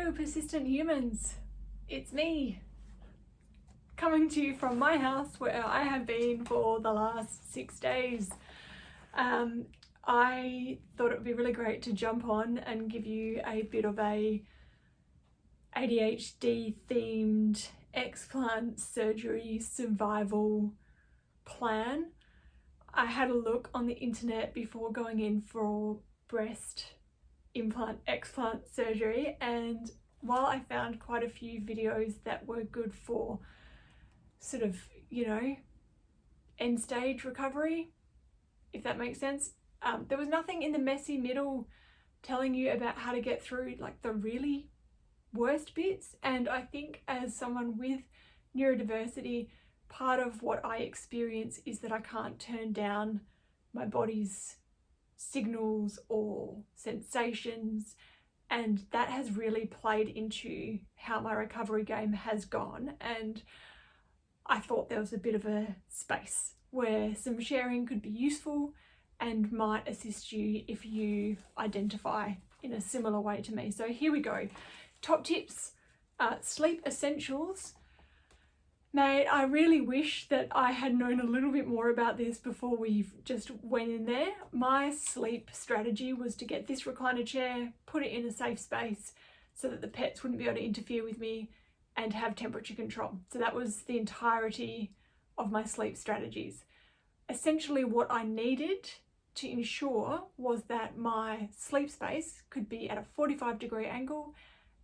Hello, persistent humans. It's me, coming to you from my house where I have been for the last 6 days. I thought it would be really great to jump on and give you a bit of a ADHD themed explant surgery survival plan. I had a look on the internet before going in for breast implant explant surgery, and while I found quite a few videos that were good for sort of, end stage recovery, if that makes sense, there was nothing in the messy middle telling you about how to get through like the really worst bits. And I think as someone with neurodiversity, part of what I experience is that I can't turn down my body's signals or sensations, and that has really played into how my recovery game has gone. And I thought there was a bit of a space where some sharing could be useful and might assist you if you identify in a similar way to me. So here we go. Top tips, sleep essentials. Mate, I really wish that I had known a little bit more about this before we just went in there. My sleep strategy was to get this recliner chair, put it in a safe space so that the pets wouldn't be able to interfere with me, and have temperature control. So that was the entirety of my sleep strategies. Essentially what I needed to ensure was that my sleep space could be at a 45-degree angle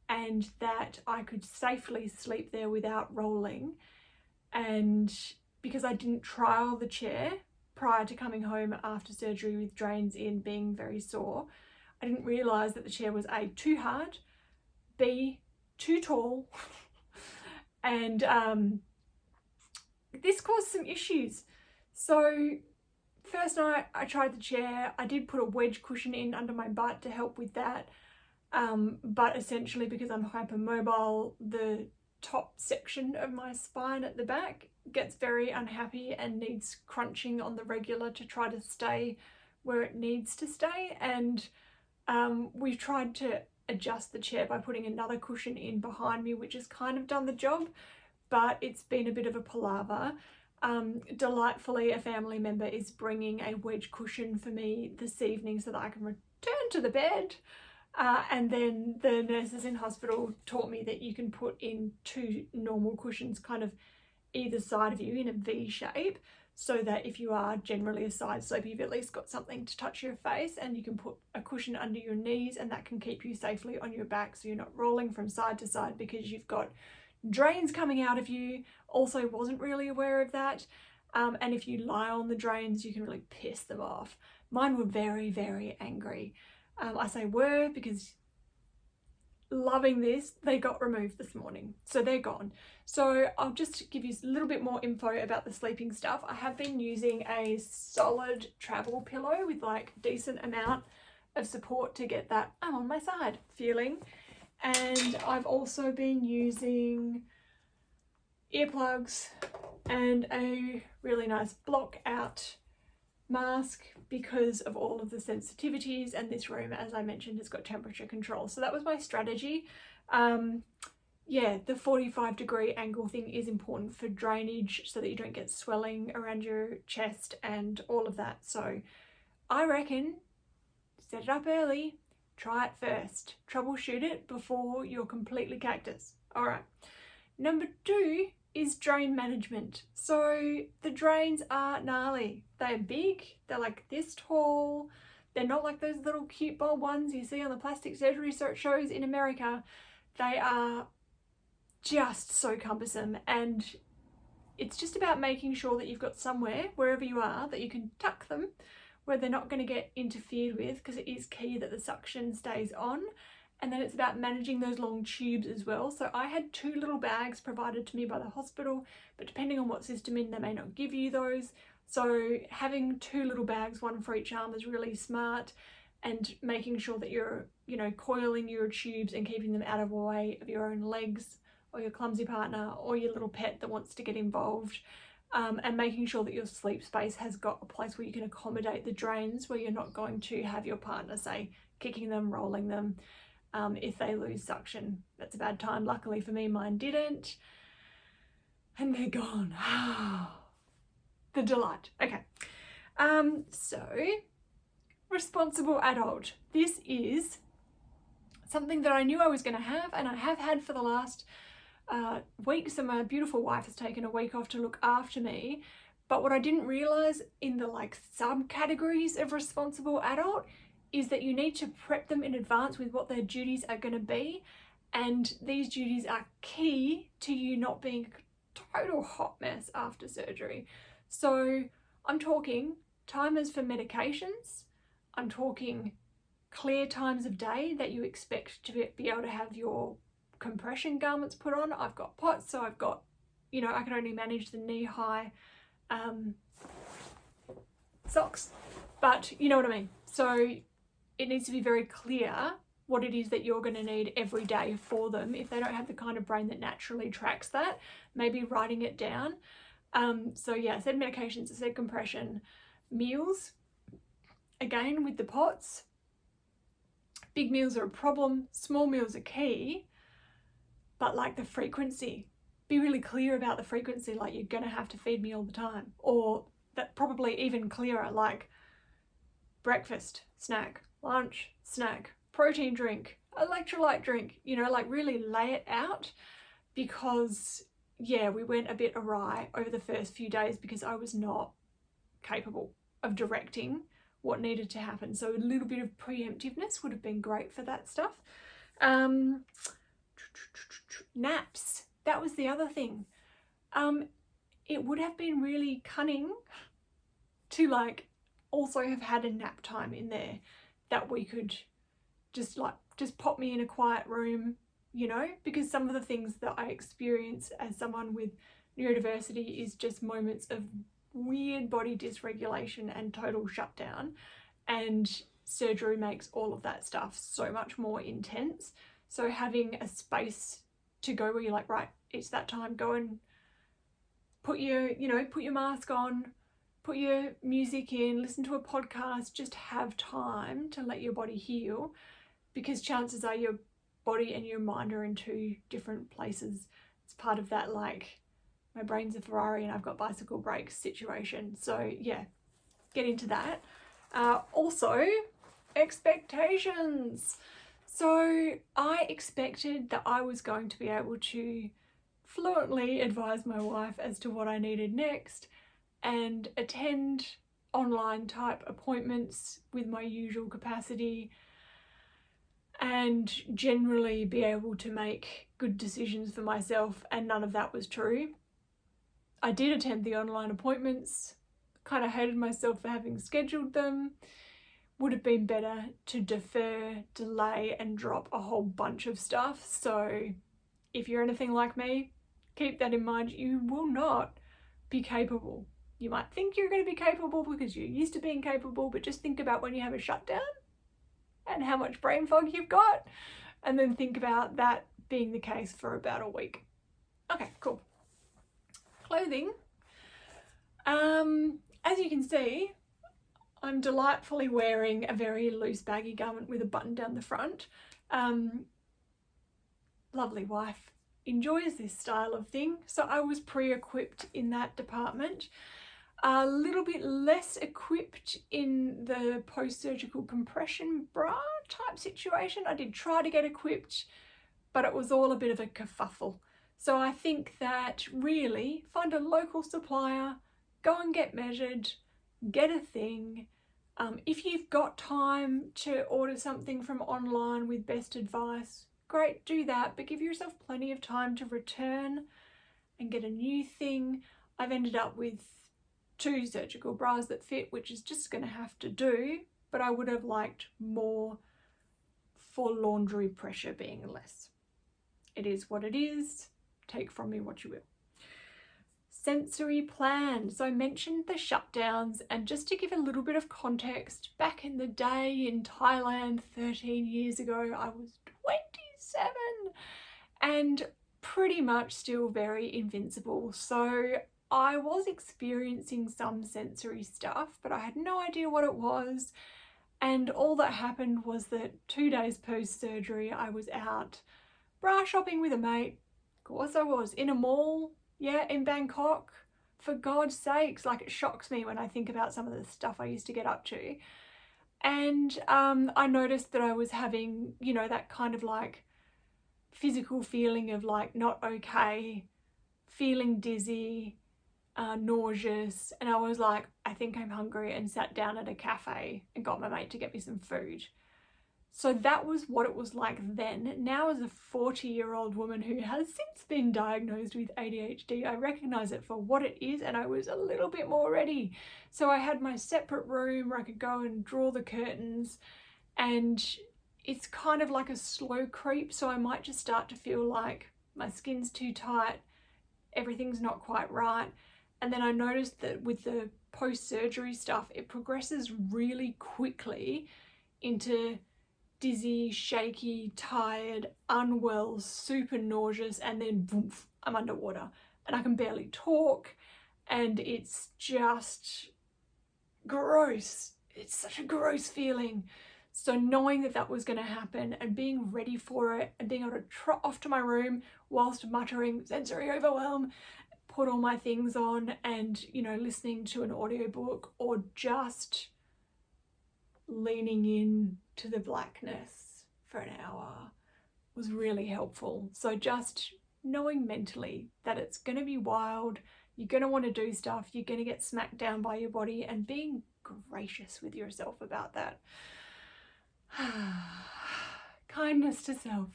and that I could safely sleep there without rolling. And because I didn't trial the chair prior to coming home after surgery with drains in, being very sore, I didn't realise that the chair was A, too hard, B, too tall, and this caused some issues. So first night I tried the chair, I did put a wedge cushion in under my butt to help with that, but essentially because I'm hypermobile, the top section of my spine at the back gets very unhappy and needs crunching on the regular to try to stay where it needs to stay. And we've tried to adjust the chair by putting another cushion in behind me, which has kind of done the job, but it's been a bit of a palaver. Delightfully, a family member is bringing a wedge cushion for me this evening so that I can return to the bed. And then the nurses in hospital taught me that you can put in 2 normal cushions kind of either side of you in a V shape, so that if you are generally a side sleeper, you've at least got something to touch your face, and you can put a cushion under your knees and that can keep you safely on your back so you're not rolling from side to side because you've got drains coming out of you. Also wasn't really aware of that. And if you lie on the drains, you can really piss them off. Mine were very, very angry. I say were because, loving this, they got removed this morning, so they're gone. So I'll just give you a little bit more info about the sleeping stuff. I have been using a solid travel pillow with like decent amount of support to get that I'm on my side feeling. And I've also been using earplugs and a really nice block out mask because of all of the sensitivities, and this room, as I mentioned, has got temperature control. So that was my strategy. Yeah, the 45-degree angle thing is important for drainage so that you don't get swelling around your chest and all of that. So I reckon set it up early, try it first, troubleshoot it before you're completely cactus. All right. Number 2 is drain management. So the drains are gnarly. They're big, they're like this tall. They're not like those little cute bowl ones you see on the plastic surgery shows in America. They are just so cumbersome, and it's just about making sure that you've got somewhere, wherever you are, that you can tuck them where they're not going to get interfered with, because it is key that the suction stays on. And then it's about managing those long tubes as well. So I had 2 little bags provided to me by the hospital, but depending on what system they may not give you those. So having 2 little bags, 1 for each arm, is really smart, and making sure that you're, coiling your tubes and keeping them out of the way of your own legs or your clumsy partner or your little pet that wants to get involved. And making sure that your sleep space has got a place where you can accommodate the drains, where you're not going to have your partner, say, kicking them, rolling them. if they lose suction. That's a bad time. Luckily for me, mine didn't. And they're gone. The delight. Okay. So, responsible adult. This is something that I knew I was going to have, and I have had for the last week. So my beautiful wife has taken a week off to look after me. But what I didn't realize in the like subcategories of responsible adult is that you need to prep them in advance with what their duties are going to be. And these duties are key to you not being a total hot mess after surgery. So I'm talking timers for medications. I'm talking clear times of day that you expect to be able to have your compression garments put on. I've got POTS, so I've got, you know, I can only manage the knee-high socks, but you know what I mean. So it needs to be very clear what it is that you're going to need every day for them. If they don't have the kind of brain that naturally tracks that, maybe writing it down. So yeah, I said medications, I said compression. Meals, again with the POTS, big meals are a problem, small meals are key, but like the frequency, be really clear about the frequency, like you're going to have to feed me all the time. Or that probably even clearer, like breakfast, snack, lunch, snack, protein drink, electrolyte drink, you know, like really lay it out, because yeah, we went a bit awry over the first few days because I was not capable of directing what needed to happen. So a little bit of preemptiveness would have been great for that stuff. Naps, that was the other thing. It would have been really cunning to like also have had a nap time in there that we could just pop me in a quiet room, you know, because some of the things that I experience as someone with neurodiversity is just moments of weird body dysregulation and total shutdown, and surgery makes all of that stuff so much more intense. So having a space to go where you're like, right, it's that time, go and put your mask on, put your music in, listen to a podcast, just have time to let your body heal, because chances are your body and your mind are in two different places. It's part of that, like, my brain's a Ferrari and I've got bicycle brakes situation. So yeah, get into that. Also, expectations. So I expected that I was going to be able to fluently advise my wife as to what I needed next and attend online type appointments with my usual capacity and generally be able to make good decisions for myself, and none of that was true. I did attend the online appointments, kind of hated myself for having scheduled them. Would have been better to defer, delay, and drop a whole bunch of stuff. So if you're anything like me, keep that in mind. You will not be capable. You might think you're going to be capable because you're used to being capable, but just think about when you have a shutdown and how much brain fog you've got, and then think about that being the case for about a week. Okay, cool. Clothing. As you can see, I'm delightfully wearing a very loose baggy garment with a button down the front. Lovely wife enjoys this style of thing, so I was pre-equipped in that department. A little bit less equipped in the post-surgical compression bra type situation. I did try to get equipped, but it was all a bit of a kerfuffle. So I think that really find a local supplier, go and get measured, get a thing. If you've got time to order something from online with best advice, great, do that, but give yourself plenty of time to return and get a new thing. I've ended up with 2 surgical bras that fit, which is just going to have to do, but I would have liked more for laundry pressure being less. It is what it is. Take from me what you will. Sensory plan. So I mentioned the shutdowns, and just to give a little bit of context, back in the day in Thailand 13 years ago, I was 27 and pretty much still very invincible. So I was experiencing some sensory stuff, but I had no idea what it was. And all that happened was that 2 days post-surgery, I was out bra shopping with a mate. Of course I was, in a mall, yeah, in Bangkok. For God's sakes, like, it shocks me when I think about some of the stuff I used to get up to. And I noticed that I was having, you know, that kind of like physical feeling of like not okay, feeling dizzy, nauseous, and I was like, I think I'm hungry, and sat down at a cafe and got my mate to get me some food. So that was what it was like then. Now, as a 40-year-old woman who has since been diagnosed with ADHD, I recognize it for what it is, and I was a little bit more ready. So I had my separate room where I could go and draw the curtains, and it's kind of like a slow creep, so I might just start to feel like my skin's too tight, everything's not quite right. And then I noticed that with the post-surgery stuff, it progresses really quickly into dizzy, shaky, tired, unwell, super nauseous, and then boom, I'm underwater and I can barely talk, and it's just gross. It's such a gross feeling. So knowing that that was going to happen and being ready for it and being able to trot off to my room whilst muttering sensory overwhelm, put all my things on and, you know, listening to an audiobook or just leaning in to the blackness for an hour was really helpful. So just knowing mentally that it's going to be wild, you're going to want to do stuff, you're going to get smacked down by your body, and being gracious with yourself about that. Kindness to self.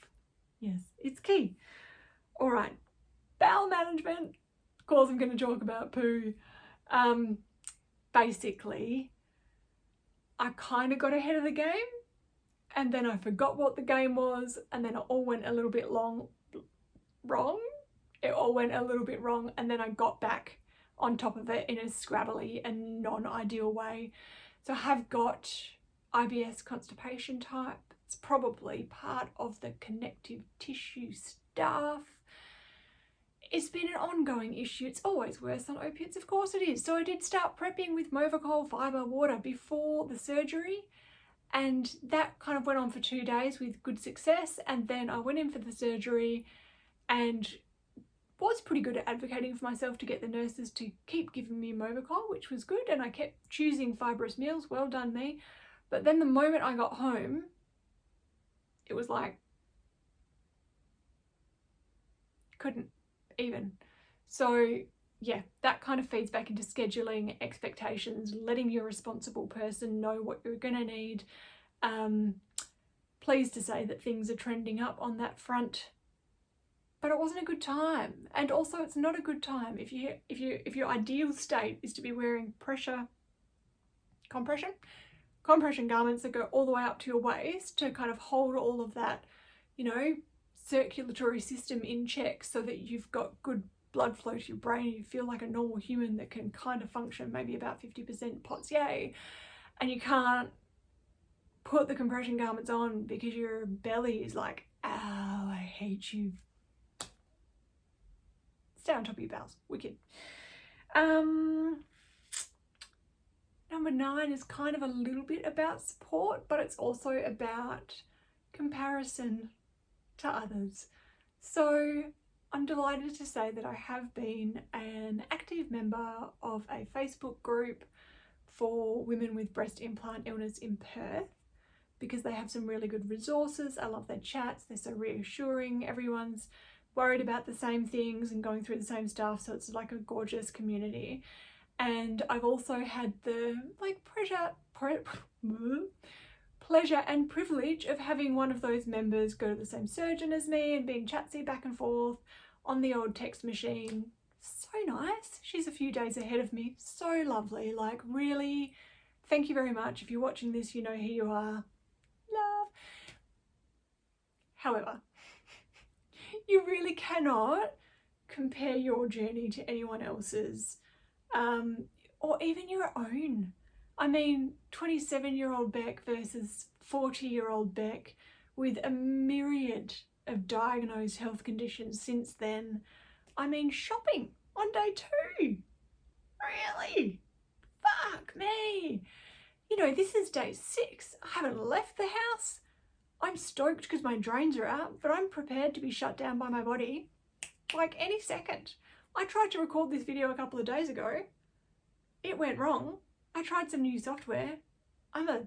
Yes, it's key. All right, bowel management. Of course, I'm going to talk about poo. Basically, I kind of got ahead of the game, and then I forgot what the game was, and then it all went a little bit wrong. It all went a little bit wrong, and then I got back on top of it in a scrabbly and non-ideal way. So I have got IBS constipation type. It's probably part of the connective tissue stuff. It's been an ongoing issue. It's always worse on opiates, of course it is. So I did start prepping with Movicol fibre water before the surgery, and that kind of went on for 2 days with good success. And then I went in for the surgery and was pretty good at advocating for myself to get the nurses to keep giving me Movicol, which was good, and I kept choosing fibrous meals. Well done me. But then the moment I got home, it was like, couldn't even. So yeah, that kind of feeds back into scheduling, expectations, letting your responsible person know what you're gonna need. Pleased to say that things are trending up on that front, but it wasn't a good time. And also, it's not a good time if your ideal state is to be wearing compression garments that go all the way up to your waist to kind of hold all of that, you know, circulatory system in check so that you've got good blood flow to your brain, you feel like a normal human that can kind of function maybe about 50% POTS yay, and you can't put the compression garments on because your belly is like, ow, I hate you. Stay on top of your bowels. Wicked. Number 9 is kind of a little bit about support, but it's also about comparison to others. So I'm delighted to say that I have been an active member of a Facebook group for women with breast implant illness in Perth, because they have some really good resources. I love their chats, they're so reassuring. Everyone's worried about the same things and going through the same stuff, so it's like a gorgeous community. And I've also had the pleasure and privilege of having one of those members go to the same surgeon as me and being chatsy back and forth on the old text machine. So nice. She's a few days ahead of me. So lovely. Like, really, thank you very much. If you're watching this, you know who you are. Love. However, you really cannot compare your journey to anyone else's, or even your own. I mean, 27-year-old Beck versus 40-year-old Beck with a myriad of diagnosed health conditions since then. I mean, shopping on day 2. Really? Fuck me. you know, this is day 6. I haven't left the house. I'm stoked because my drains are out, but I'm prepared to be shut down by my body like any second. I tried to record this video a couple of days ago. It went wrong. I tried some new software. I'm a,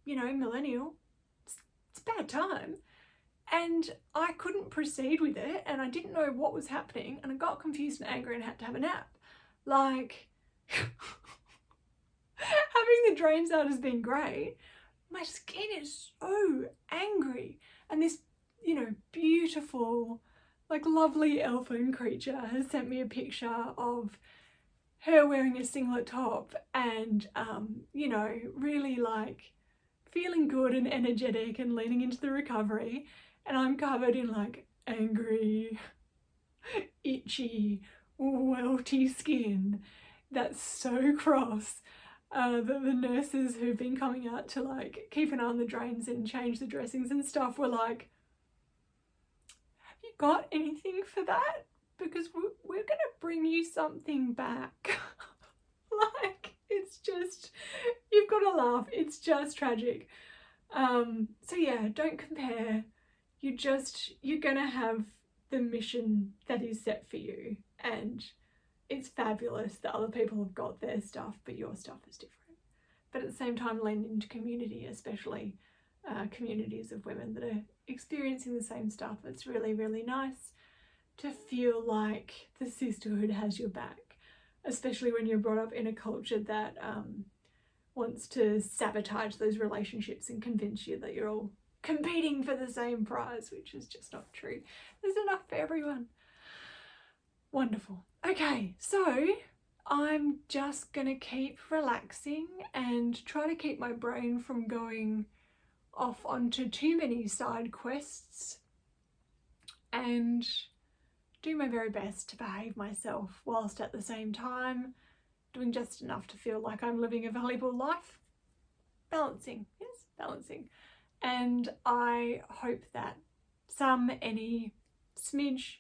you know, millennial. It's about time. And I couldn't proceed with it, and I didn't know what was happening, and I got confused and angry and had to have a nap. Like, having the drains out has been great. My skin is so angry, and this, you know, beautiful, like lovely elfin creature has sent me a picture of her wearing a singlet top and, you know, really like feeling good and energetic and leaning into the recovery. And I'm covered in like angry, itchy, welty skin that's so cross that the nurses who've been coming out to like keep an eye on the drains and change the dressings and stuff were like, have you got anything for that? Because we're gonna bring you something back. Like, it's just, you've got to laugh. It's just tragic. So yeah, don't compare. You're gonna have the mission that is set for you, and it's fabulous that other people have got their stuff, but your stuff is different. But at the same time, lean into community, especially communities of women that are experiencing the same stuff. It's really, really nice to feel like the sisterhood has your back, especially when you're brought up in a culture that wants to sabotage those relationships and convince you that you're all competing for the same prize, which is just not true. There's enough for everyone. Wonderful. Okay, so I'm just gonna keep relaxing and try to keep my brain from going off onto too many side quests, and do my very best to behave myself whilst at the same time doing just enough to feel like I'm living a valuable life. Balancing, yes, balancing. And I hope that some, any, smidge,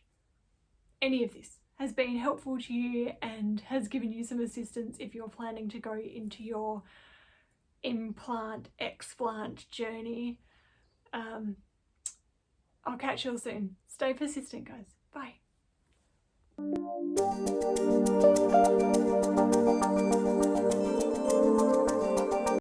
any of this has been helpful to you and has given you some assistance if you're planning to go into your implant, explant journey. I'll catch you all soon. Stay persistent, guys. Bye.